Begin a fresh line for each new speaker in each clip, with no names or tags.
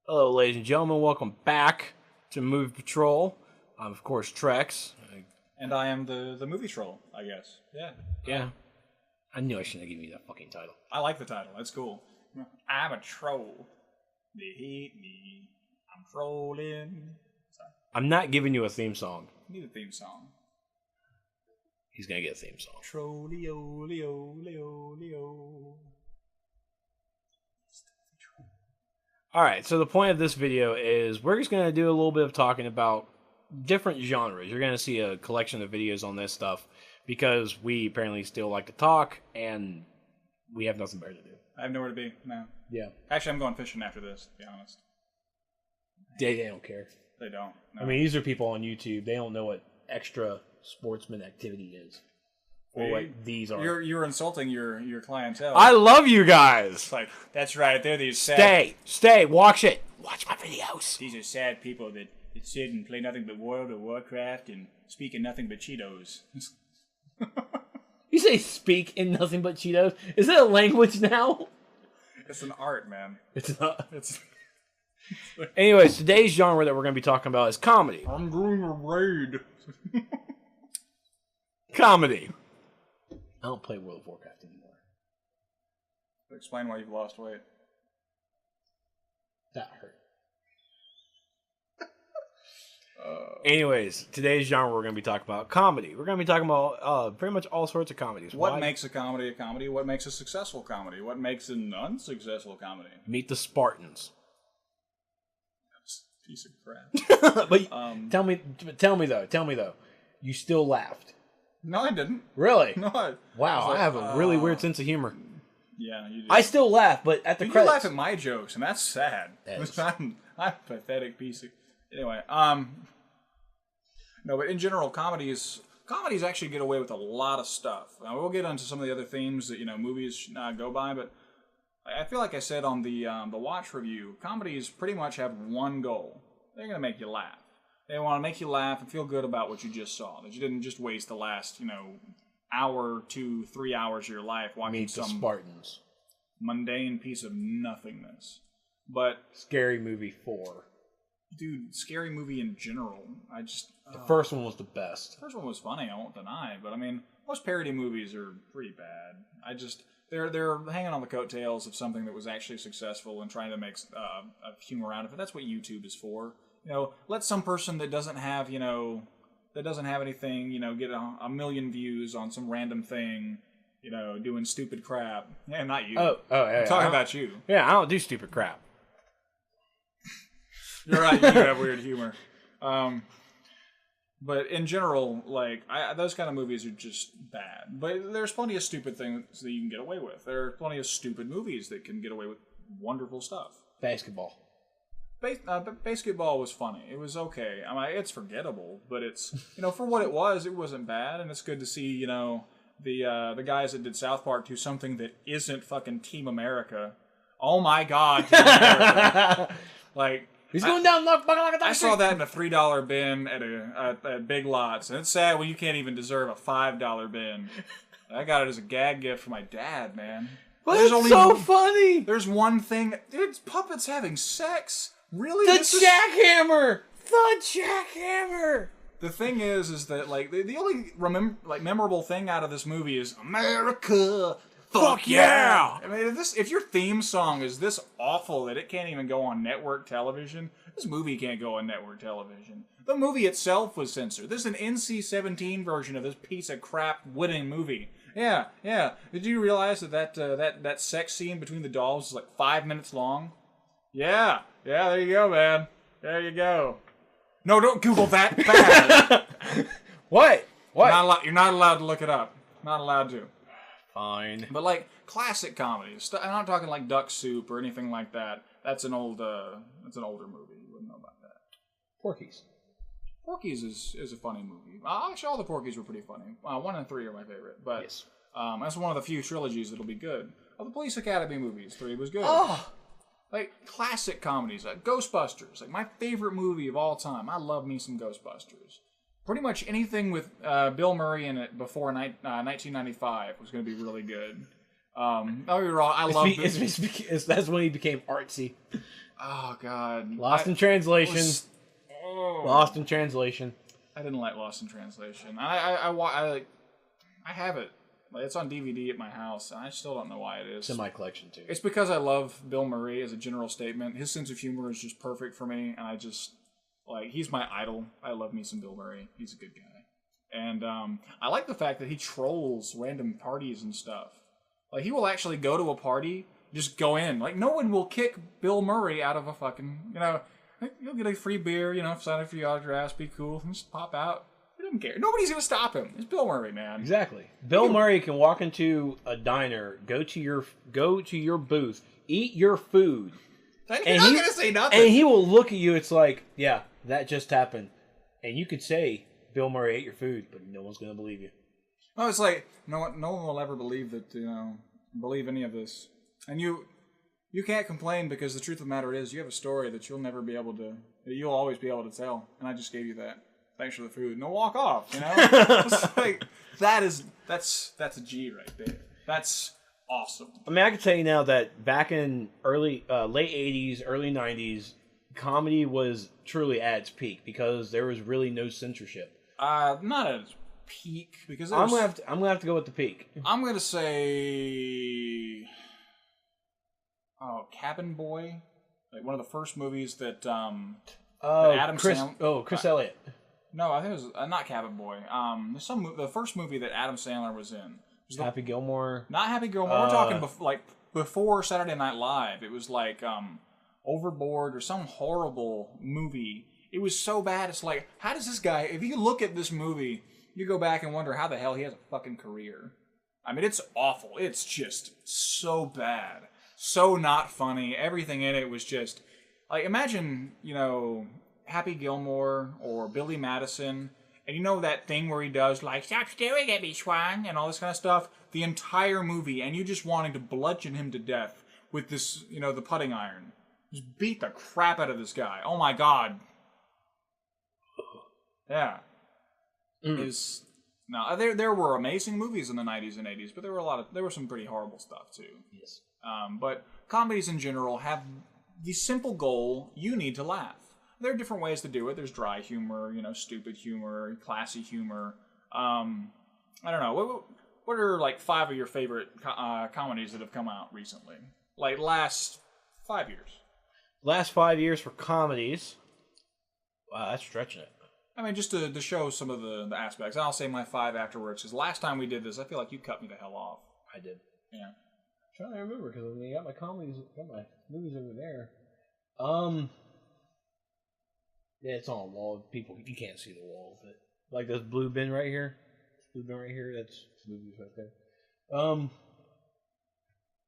Hello, ladies and gentlemen. Welcome back to Movie Patrol. I'm, of course, Trex.
And I am the movie troll, I guess. Yeah.
Yeah. I knew I shouldn't have given you that fucking title.
I like the title. That's cool. I'm a troll. They hate me. I'm trolling. Sorry.
I'm not giving you a theme song.
I need a theme song.
He's going to get a theme song.
Trollio, leo, leo, leo.
Alright, so the point of this video is we're just going to do a little bit of talking about different genres. You're going to see a collection of videos on this stuff because we apparently still like to talk and we have nothing better to do.
I have nowhere to be. No.
Yeah.
Actually, I'm going fishing after this, to be honest.
They don't care.
They don't. No.
I mean, these are people on YouTube. They don't know what extra sportsman activity is. Or what these are.
You're insulting your clientele.
I love you guys.
It's like, that's right. They're these sad...
Stay. Watch it. Watch my videos.
These are sad people that sit and play nothing but World of Warcraft and speak in nothing but Cheetos.
You say speak in nothing but Cheetos? Is that a language now?
It's an art, man.
It's not.
It's...
Anyways, today's genre that we're going to be talking about is comedy.
I'm going to raid.
Comedy. I don't play World of Warcraft anymore.
Explain why you've lost weight.
That hurt. Anyways, today's genre we're going to be talking about comedy. We're going to be talking about pretty much all sorts of comedies.
What makes a comedy a comedy? What makes a successful comedy? What makes an unsuccessful comedy?
Meet the Spartans.
Piece of crap.
But tell me though. You still laughed.
No, I didn't.
Really?
No.
Wow, I have a really weird sense of humor.
Yeah, you do.
I still laugh, but at the credits.
You laugh at my jokes, and that's sad. I'm a pathetic piece of... Anyway, no, but in general, comedies actually get away with a lot of stuff. Now, we'll get into some of the other themes that, movies go by, but I feel like I said on the watch review, comedies pretty much have one goal. They're going to make you laugh. They want to make you laugh and feel good about what you just saw. That you didn't just waste the last, hour to 3 hours of your life watching some
Spartans.
Mundane piece of nothingness. But
Scary Movie 4.
Dude, Scary Movie in general.
The first one was the best.
The first one was funny, I won't deny, but I mean, most parody movies are pretty bad. They're hanging on the coattails of something that was actually successful and trying to make a humor out of it. That's what YouTube is for. Let some person that doesn't have, anything, get a million views on some random thing, doing stupid crap. Yeah, not you.
Yeah.
I'm talking about you.
Yeah, I don't do stupid crap.
You're right, you do have weird humor. But in general, those kind of movies are just bad. But there's plenty of stupid things that you can get away with. There are plenty of stupid movies that can get away with wonderful stuff.
Basketball.
Basketball was funny. It was okay. I mean, it's forgettable, but it's, for what it wasn't bad, and it's good to see, the guys that did South Park do something that isn't fucking Team America. Oh my God, Team America.
He's going down.
I saw that in a $3 bin at Big Lots, and it's sad when you can't even deserve a $5 bin. I got it as a gag gift for my dad, man.
But it's so funny.
There's one thing, dude. It's puppets having sex. Really?
The jackhammer.
The thing is that the only memorable thing out of this movie is America. Fuck yeah! I mean, if your theme song is this awful that it can't even go on network television, this movie can't go on network television. The movie itself was censored. This is an NC-17 version of this piece of crap wooden movie. Yeah. Did you realize that sex scene between the dolls is 5 minutes long? Yeah, there you go, man. There you go. No, don't Google that. Bad.
What?
You're not allowed to look it up. Not allowed to.
Fine.
But classic comedies. I'm not talking like Duck Soup or anything like that. That's an older movie. You wouldn't know about that.
Porky's.
Porky's is a funny movie. Actually, all the Porky's were pretty funny. 1 and 3 are my favorite. But
yes.
That's one of the few trilogies that'll be good. The Police Academy movies, 3 was good.
Oh.
Classic comedies. Ghostbusters. My favorite movie of all time. I love me some Ghostbusters. Pretty much anything with Bill Murray in it before 1995 was going to be really good. Don't get me wrong, I love
that's when he became artsy.
Oh God,
Lost in translation. Lost in translation.
I didn't like Lost in Translation. I have it. Like, it's on DVD at my house, and I still don't know why it is.
It's in my collection too.
It's because I love Bill Murray as a general statement. His sense of humor is just perfect for me, and I just he's my idol. I love me some Bill Murray. He's a good guy, and I like the fact that he trolls random parties and stuff. Like, he will actually go to a party, just go in. Like, no one will kick Bill Murray out of a fucking you'll get a free beer, sign a few autographs, be cool, and just pop out. He doesn't care. Nobody's gonna stop him. It's Bill Murray, man.
Exactly. Bill Murray can walk into a diner, go to your booth, eat your food,
and he's not gonna say nothing.
And he will look at you. It's like, yeah, that just happened, and you could say Bill Murray ate your food, but no one's gonna believe you.
No, it's like no one will ever believe that believe any of this, and you can't complain because the truth of the matter is you have a story that you'll always be able to tell, and I just gave you that. Thanks for the food. No, walk off. It's like that's a G right there. That's awesome.
I mean, I can tell you now that back in late '80s, early '90s, comedy was truly at its peak because there was really no censorship.
Not at its peak because
I'm gonna have to go with the peak.
I'm gonna say, Cabin Boy, like one of the first movies that
Chris Elliott.
No, I think it was not Cabin Boy. The first movie that Adam Sandler was in.
Happy Gilmore.
Not Happy Gilmore. We're talking before Saturday Night Live. It was like Overboard or some horrible movie. It was so bad. It's like, how does this guy? If you look at this movie, you go back and wonder how the hell he has a fucking career. I mean, it's awful. It's just so bad, so not funny. Everything in it was just like, imagine Happy Gilmore or Billy Madison, and that thing where he does like, stop staring at me, Schwan, and all this kind of stuff, the entire movie, and you just wanting to bludgeon him to death with this, the putting iron. Just beat the crap out of this guy. Oh my God. Yeah. Now there were amazing movies in the 90s and 80s, but there were some pretty horrible stuff too.
Yes.
But comedies in general have the simple goal: you need to laugh. There are different ways to do it. There's dry humor, stupid humor, classy humor. I don't know. What are like 5 of your favorite comedies that have come out recently? Like last 5 years.
Last 5 years for comedies. Wow, that's stretching it.
I mean, just to show some of the aspects. I'll say my 5 afterwards, because last time we did this, I feel like you cut me the hell off.
I did.
Yeah.
I'm trying to remember, because I got my movies over there. Yeah, it's on a wall. People, you can't see the wall of it. Like this blue bin right here. That's movies right there.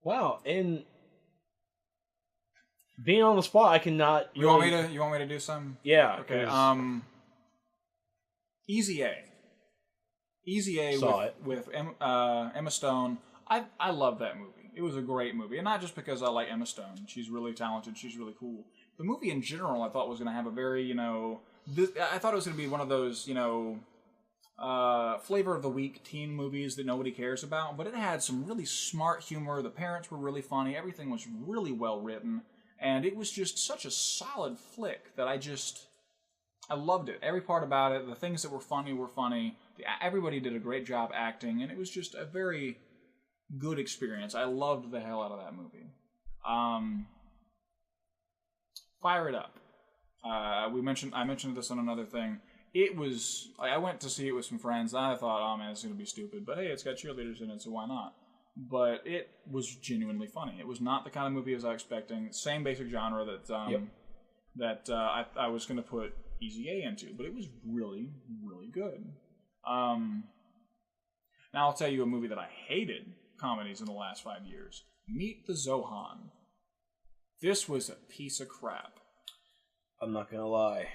Wow, and being on the spot, I cannot.
You want me to do some?
Yeah.
Okay. Easy A. Easy A with Emma Stone. I love that movie. It was a great movie, and not just because I like Emma Stone. She's really talented. She's really cool. The movie in general, I thought was going to have a very, I thought it was going to be one of those, flavor of the week teen movies that nobody cares about. But it had some really smart humor. The parents were really funny. Everything was really well written, and it was just such a solid flick that I loved it. Every part about it. The things that were funny were funny. Everybody did a great job acting, and it was just a very good experience. I loved the hell out of that movie. Fire It Up. I mentioned this on another thing. It was, I went to see it with some friends, and I thought, oh man, it's going to be stupid. But hey, it's got cheerleaders in it, so why not? But it was genuinely funny. It was not the kind of movie as I was expecting. Same basic genre that I was going to put Easy A into, but it was really, really good. Now I'll tell you a movie that I hated comedies in the last 5 years. Meet the Zohan. This was a piece of crap.
I'm not gonna lie.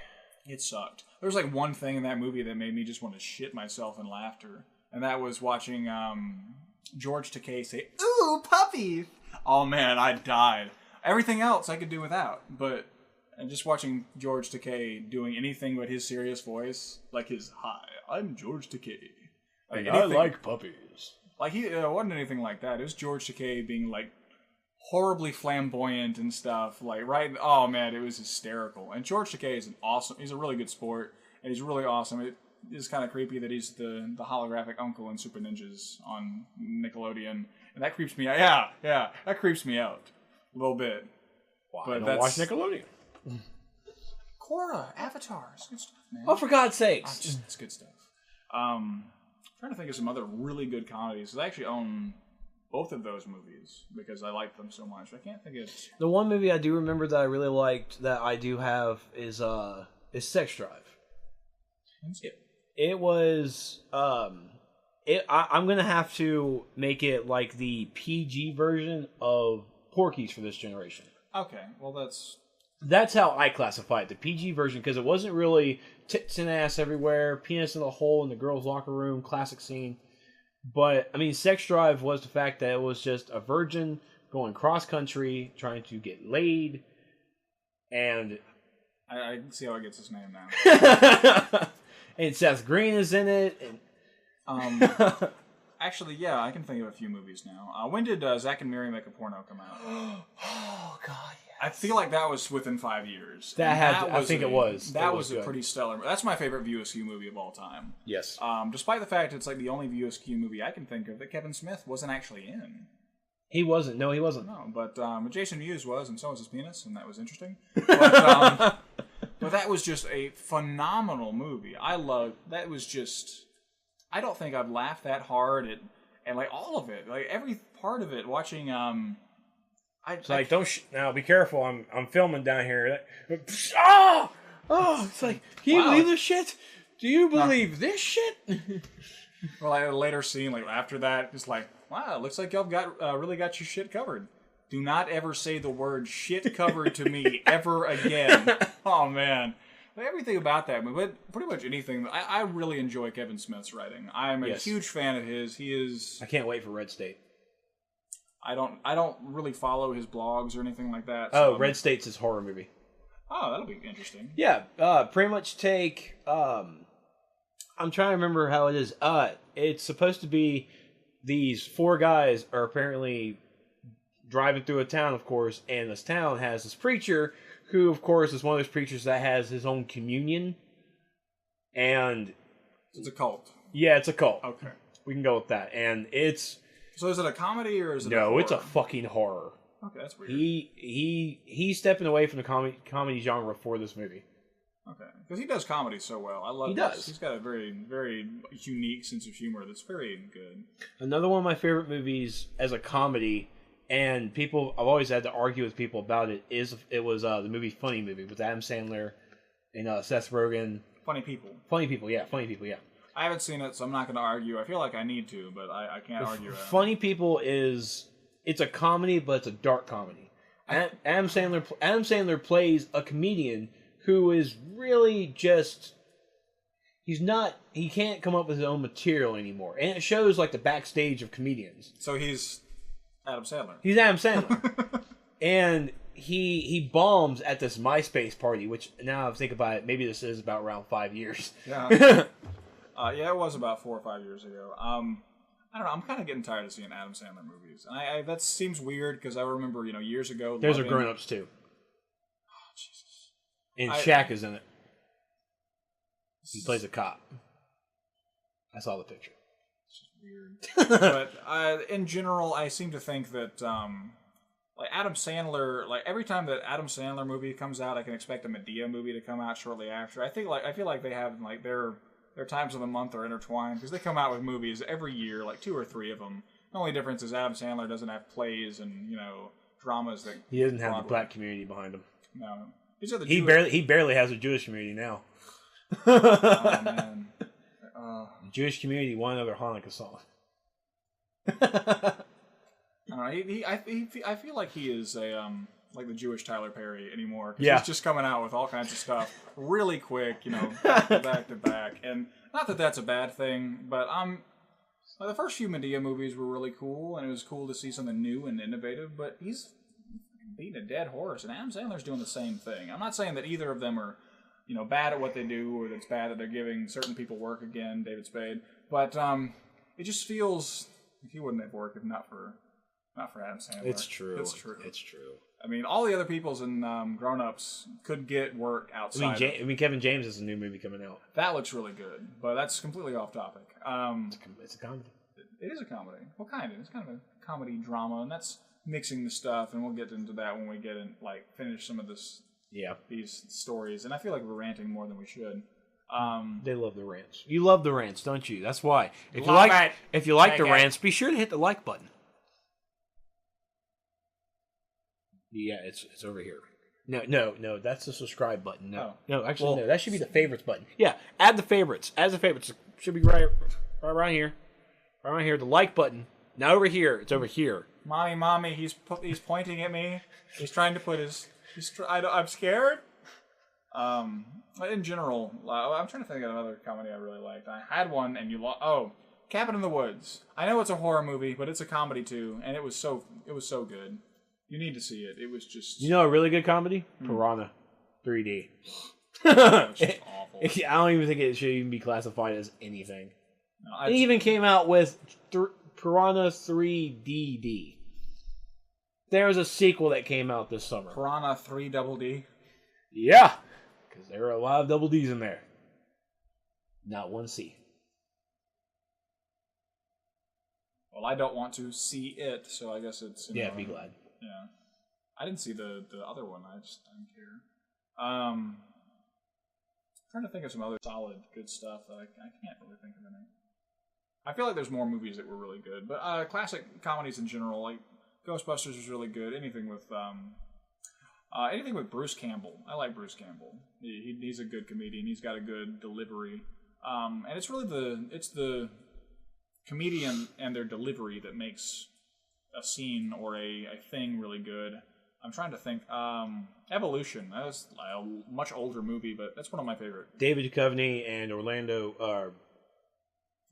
It sucked. There was like one thing in that movie that made me just want to shit myself in laughter, and that was watching George Takei say, "Ooh, puppies!" Oh man, I died. Everything else I could do without, but just watching George Takei doing anything but his serious voice, like his "Hi, I'm George Takei,"
I like puppies.
Like, he wasn't anything like that. It was George Takei being, like, horribly flamboyant and stuff. Like, right... Oh, man, it was hysterical. And George Takei is he's a really good sport, and he's really awesome. It is kind of creepy that he's the holographic uncle in Super Ninjas on Nickelodeon. And that creeps me out. Yeah, that creeps me out a little bit.
Wow,
but
I don't watch Nickelodeon.
Korra, Avatar, it's good stuff, man.
Oh, for God's sakes.
It's good stuff. Trying to think of some other really good comedies. I actually own both of those movies because I like them so much. I can't think of...
The one movie I do remember that I really liked that I do have is Sex Drive. It was... I'm going to have to make it like the PG version of Porky's for this generation.
Okay, well
That's how I classify it, the PG version, because it wasn't really tits and ass everywhere, penis in the hole in the girls' locker room, classic scene. But, I mean, Sex Drive was the fact that it was just a virgin going cross-country, trying to get laid, and...
I can see how it gets his name now.
And Seth Green is in it, and...
Actually, yeah, I can think of a few movies now. When did Zack and Miri Make a Porno come out?
Oh, God, yes.
I feel like that was within 5 years.
I think it was.
That was a pretty stellar... That's my favorite VSQ movie of all time.
Yes.
Despite the fact it's like the only VSQ movie I can think of that Kevin Smith wasn't actually in.
He wasn't. No, he wasn't.
No, but Jason Mewes was, and so was his penis, and that was interesting. But, but that was just a phenomenal movie. That was just... I don't think I've laughed that hard and like all of it, like every part of it. Watching,
now be careful. I'm filming down here. Oh, it's like, can you believe this shit? Do you believe this shit?
Well, I had a later scene, like after that, just like, wow, it looks like y'all really got your shit covered. Do not ever say the word shit covered to me ever again. Oh man. Everything about that movie, but pretty much anything. I really enjoy Kevin Smith's writing. I'm a huge fan of his. He is...
I can't wait for Red State.
I don't really follow his blogs or anything like that.
So Red State's his horror movie.
Oh, that'll be interesting.
Yeah, pretty much take... I'm trying to remember how it is. It's supposed to be these 4 guys are apparently driving through a town, of course, and this town has this preacher who, of course, is one of those preachers that has his own communion. And...
It's a cult.
Yeah, it's a cult.
Okay.
We can go with that. And it's...
So is it a comedy or is it a
No,
horror?
it's a fucking horror.
Okay, that's weird.
He's stepping away from the comedy genre for this movie.
Okay. Because he does comedy so well. I love
He
this.
does.
He's got a very, very unique sense of humor that's very good.
Another one of my favorite movies as a comedy... And I've always had to argue with people about it. Was the movie Funny Movie with Adam Sandler and Seth Rogen.
Funny People.
Funny People, yeah.
I haven't seen it, so I'm not going to argue. I feel like I need to, but I can't argue.
Funny People it's a comedy, but it's a dark comedy. Adam Sandler plays a comedian who is really just... He can't come up with his own material anymore. And it shows like the backstage of comedians.
So he's... Adam Sandler.
He's Adam Sandler. And he bombs at this MySpace party, which now I think about it, maybe this is about around 5 years.
Yeah. Yeah, it was about 4 or 5 years ago. I don't know, I'm kind of getting tired of seeing Adam Sandler movies. And that seems weird because I remember, years ago...
There's a Grown Ups too.
Oh, Jesus.
And Shaq is in it. He plays a cop. I saw the picture.
Weird. But in general, I seem to think that like Adam Sandler, like every time that Adam Sandler movie comes out, I can expect a Medea movie to come out shortly after. I feel like they have like their times of the month are intertwined because they come out with movies every year, like 2 or 3 of them. The only difference is Adam Sandler doesn't have plays and dramas that
he doesn't have the black community behind him.
No, these are the
he barely has a Jewish community now.
Oh man.
Jewish community, one other Hanukkah song.
I don't know. I feel like he is a like the Jewish Tyler Perry anymore. Yeah, he's just coming out with all kinds of stuff really quick, back to back. And not that that's a bad thing, but the first few Medea movies were really cool, and it was cool to see something new and innovative. But he's beating a dead horse, and Adam Sandler's doing the same thing. I'm not saying that either of them are bad at what they do, or that it's bad that they're giving certain people work again, David Spade. But it just feels he wouldn't have worked if not for Adam Sandler.
It's true.
It's true.
It's true.
I mean, all the other peoples in Grown Ups could get work outside.
I mean, Kevin James has a new movie coming out.
That looks really good, but that's completely off topic.
It's a comedy.
It is a comedy. What kind? It's kind of a comedy drama, and that's mixing the stuff, and we'll get into that when we get in, finish some of this.
Yeah.
These stories, and I feel like we're ranting more than we should.
They love the rants. You love the rants, don't you? That's why. If you like the rants, be sure to hit the like button. Yeah, it's over here. No, that's the subscribe button. No, no, that should be the favorites button. Yeah, add the favorites. Add the favorites. It should be right around here. Right around here, the like button. Now over here, it's over here.
Mommy, he's pointing at me. He's trying to put his. I'm scared. In general, I'm trying to think of another comedy I really liked. I had one, and Cabin in the Woods. I know it's a horror movie, but it's a comedy too, and it was so good. You need to see it. It was just...
You know a really good comedy? Piranha 3D.
It's just awful.
I don't even think it should even be classified as anything.
No,
it even came out with Piranha 3DD. There was a sequel that came out this summer.
Piranha 3 Double D?
Yeah. Because there are a lot of double Ds in there. Not one C.
Well, I don't want to see it, so I guess it's...
Yeah, be glad.
Yeah. I didn't see the other one. I just didn't care. Trying to think of some other solid, good stuff that I can't really think of any. I feel like there's more movies that were really good, but classic comedies in general, like Ghostbusters was really good. Anything with Bruce Campbell. I like Bruce Campbell. He's a good comedian. He's got a good delivery, and it's really the comedian and their delivery that makes a scene or a thing really good. I'm trying to think. Evolution. That was a much older movie, but that's one of my favorite.
David Duchovny and Orlando.
I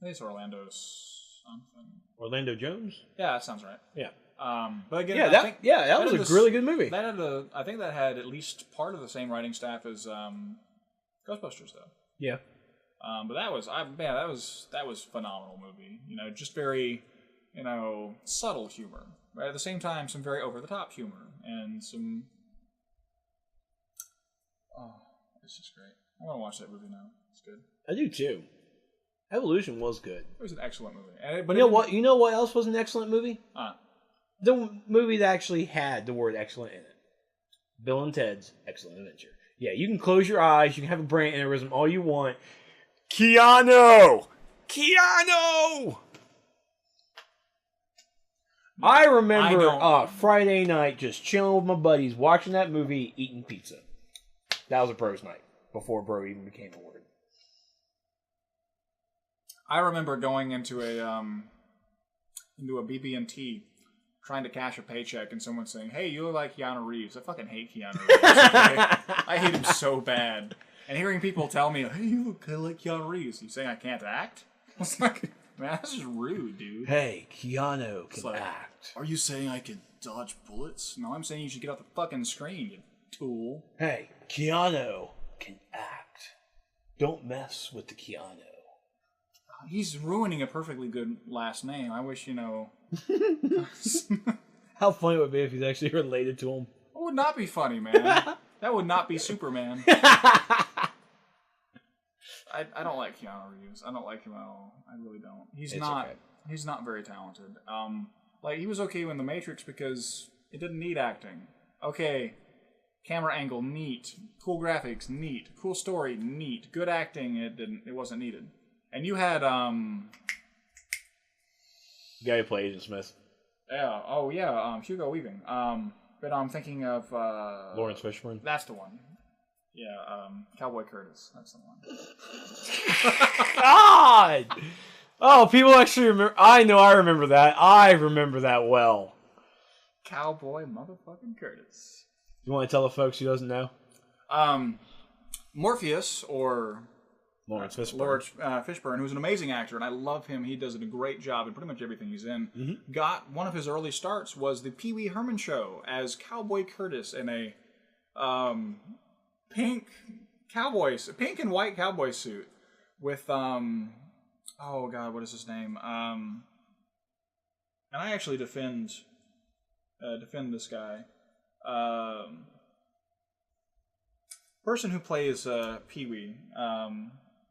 think it's Orlando something.
Orlando Jones.
Yeah, that sounds right.
Yeah.
But again,
that was a really good movie.
That had I think that had at least part of the same writing staff as Ghostbusters, though.
Yeah.
But that was a phenomenal movie. Just very, subtle humor. But at the same time, some very over the top humor and some. Oh, it's just great. I want to watch that movie now. It's good.
I do too. Evolution was good.
It was an excellent movie.
But you know what else was an excellent movie? The movie that actually had the word excellent in it. Bill and Ted's Excellent Adventure. Yeah, you can close your eyes, you can have a brain aneurysm all you want. Keanu! I remember Friday night just chilling with my buddies, watching that movie, eating pizza. That was a bro's night, before bro even became a word.
I remember going into a BB&T, trying to cash a paycheck, and someone saying, "Hey, you look like Keanu Reeves." I fucking hate Keanu Reeves. I hate him so bad. And hearing people tell me, "Hey, you look kind of like Keanu Reeves," you saying I can't act? It's like, man, that's just rude, dude.
Hey, Keanu can act.
Are you saying I can dodge bullets? No, I'm saying you should get off the fucking screen, you tool.
Hey, Keanu can act. Don't mess with the Keanu.
He's ruining a perfectly good last name. I wish,
How funny it would be if he's actually related to him.
It would not be funny, man. That would not be Superman. I don't like Keanu Reeves. I don't like him at all. I really don't. He's not very talented. He was okay in The Matrix because it didn't need acting. Okay, camera angle, neat. Cool graphics, neat. Cool story, neat. Good acting, it wasn't needed. And you had
the guy who played Agent Smith.
Yeah. Oh yeah. Hugo Weaving. But I'm thinking of
Lawrence Fishburne.
That's the one. Yeah. Cowboy Curtis. That's the one.
God. Oh, people actually remember. I remember that. I remember that well.
Cowboy motherfucking Curtis.
You want to tell the folks who doesn't know?
Morpheus or.
Lawrence Fishburne.
Lawrence Fishburne, who's an amazing actor, and I love him. He does a great job in pretty much everything he's in. Mm-hmm. Got one of his early starts was the Pee Wee Herman Show as Cowboy Curtis in a pink and white cowboy suit with oh god, what is his name? and I actually defend this guy. Person who plays Pee-wee.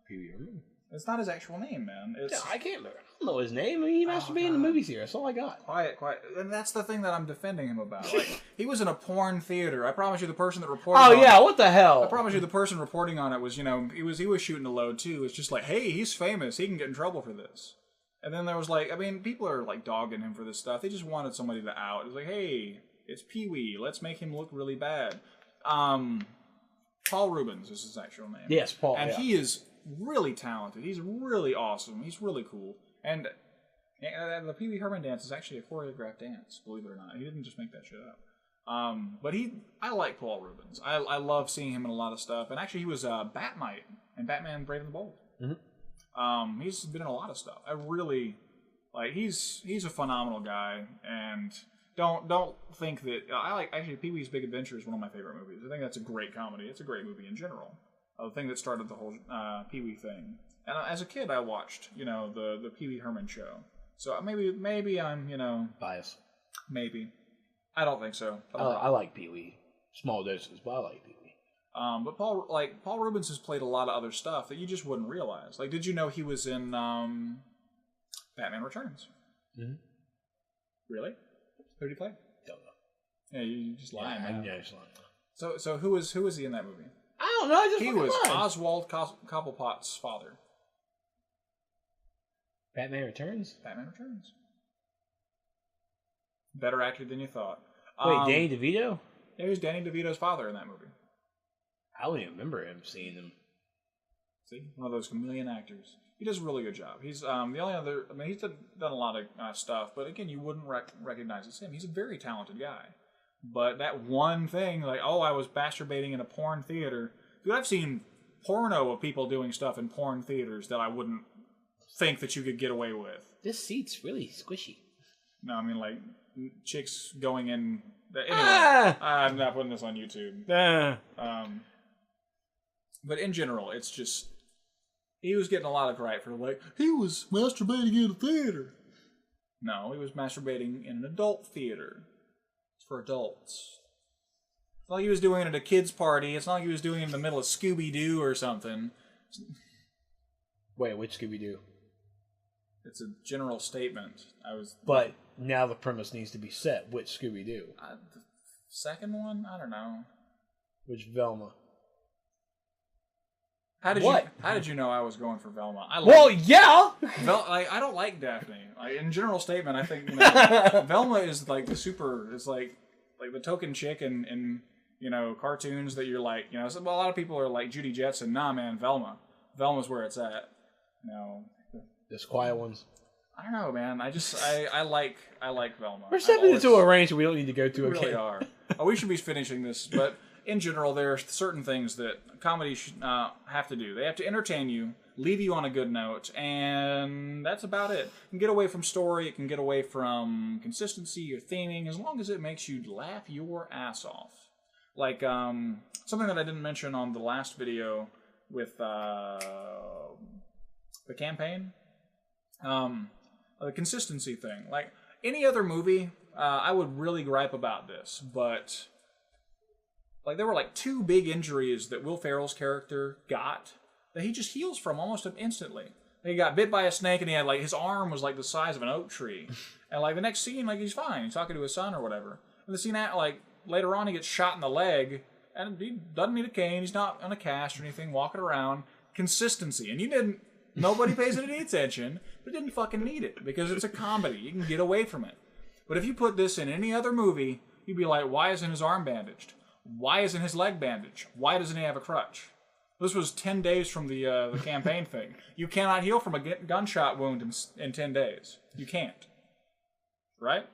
Pee-wee Herman?
It's not his actual name, man. It's,
yeah, I can't remember. I don't know his name. I mean, he masturbated in the movies here. That's all I got.
Quiet. And that's the thing that I'm defending him about. Like, he was in a porn theater. I promise you the person that reported
Oh,
on
yeah,
it,
what the hell?
I promise you the person reporting on it was, he was shooting a load, too. It's just like, hey, he's famous. He can get in trouble for this. And then there was like, I mean, people are like dogging him for this stuff. They just wanted somebody to out. It was like, hey, it's Pee-wee. Let's make him look really bad. Paul Rubens is his actual name.
Yes, Paul.
And he is really talented. He's really awesome. He's really cool. And the Pee-wee Herman dance is actually a choreographed dance, believe it or not. He didn't just make that shit up. But I like Paul Rubens. I love seeing him in a lot of stuff. And actually, he was Batmite in Batman Brave and the Bold. Mm-hmm. He's been in a lot of stuff. I really like. He's a phenomenal guy. And don't think that I like. Actually, Pee-wee's Big Adventure is one of my favorite movies. I think that's a great comedy. It's a great movie in general. The thing that started the whole Pee-wee thing. And as a kid, I watched the Pee-wee Herman show. So maybe I'm
biased.
Maybe. I don't think so.
I like Pee-wee. Small doses, but I like Pee-wee.
But Paul Rubens has played a lot of other stuff that you just wouldn't realize. Like, did you know he was in Batman Returns? Mm-hmm. Really? Who did he play?
Don't know.
Yeah, you just lying.
Yeah, just lying.
So who was he in that movie?
I don't know.
He was Oswald Cobblepot's father.
Batman Returns?
Batman Returns. Better actor than you thought.
Wait, Danny DeVito?
Yeah, he was Danny DeVito's father in that movie.
I don't even remember him seeing him.
See? One of those chameleon actors. He does a really good job. He's the only other... I mean, he's done a lot of stuff, but again, you wouldn't recognize it's him. He's a very talented guy. But that one thing, like, oh, I was masturbating in a porn theater. Dude, I've seen porno of people doing stuff in porn theaters that I wouldn't think that you could get away with.
This seat's really squishy.
No, I mean, like, chicks going in... Anyway, I'm not putting this on YouTube. But in general, it's just... He was getting a lot of gripe for, like, he was masturbating in a theater. No, he was masturbating in an adult theater. It's for adults. It's not like he was doing it at a kid's party. It's not like he was doing it in the middle of Scooby-Doo or something.
Wait, which Scooby-Doo?
It's a general statement.
But now the premise needs to be set. Which Scooby-Doo?
The second one? I don't know.
Which Velma?
How did you know I was going for Velma?
Yeah!
I don't like Daphne. In general statement, I think Velma is like the super. It's like the token chick in cartoons that you're like So, a lot of people are like Judy Jetson. Nah, man, Velma's where it's at.
Those quiet ones.
I don't know, man. I like Velma.
We're stepping into a range we don't need to go to.
We really are. We should be finishing this, but. In general, there are certain things that comedies should have to do. They have to entertain you, leave you on a good note, and that's about it. It can get away from story, it can get away from consistency or theming, as long as it makes you laugh your ass off. Like, something that I didn't mention on the last video with the campaign, the consistency thing. Like, any other movie, I would really gripe about this, but... Like, there were, like, 2 big injuries that Will Ferrell's character got that he just heals from almost instantly. He got bit by a snake, and he had, like, his arm was, like, the size of an oak tree. And, like, the next scene, like, he's fine. He's talking to his son or whatever. And the scene, like, later on, he gets shot in the leg, and he doesn't need a cane. He's not on a cast or anything, walking around. Consistency. And nobody pays it any attention, but didn't fucking need it, because it's a comedy. You can get away from it. But if you put this in any other movie, you'd be like, why isn't his arm bandaged? Why isn't his leg bandaged? Why doesn't he have a crutch? This was 10 days from the campaign thing. You cannot heal from a gunshot wound in 10 days. You can't. Right?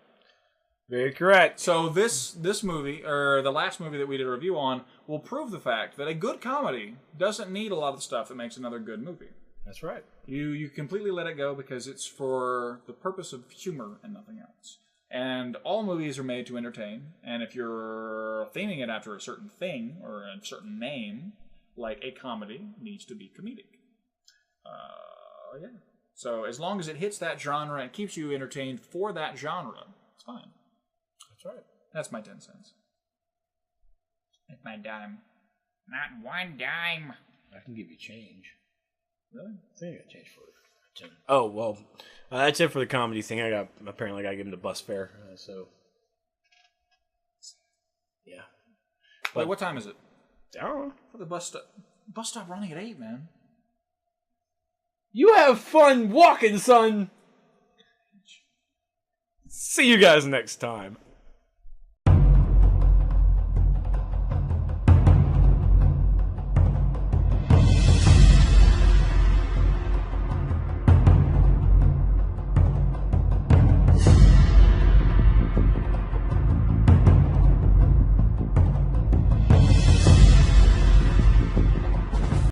Very correct.
So this movie, or the last movie that we did a review on, will prove the fact that a good comedy doesn't need a lot of the stuff that makes another good movie.
That's right.
You completely let it go because it's for the purpose of humor and nothing else. And all movies are made to entertain, and if you're theming it after a certain thing or a certain name, like a comedy needs to be comedic. Yeah. So as long as it hits that genre and keeps you entertained for that genre, it's fine.
That's right.
That's my 10 cents. That's my dime. Not one dime.
I can give you change.
Really?
I think I got change for it. Oh, well, that's it for the comedy thing. Apparently I got to give him the bus fare, so. Yeah.
Wait, what time is it?
I don't know.
For the bus stop running at 8, man.
You have fun walking, son! See you guys next time.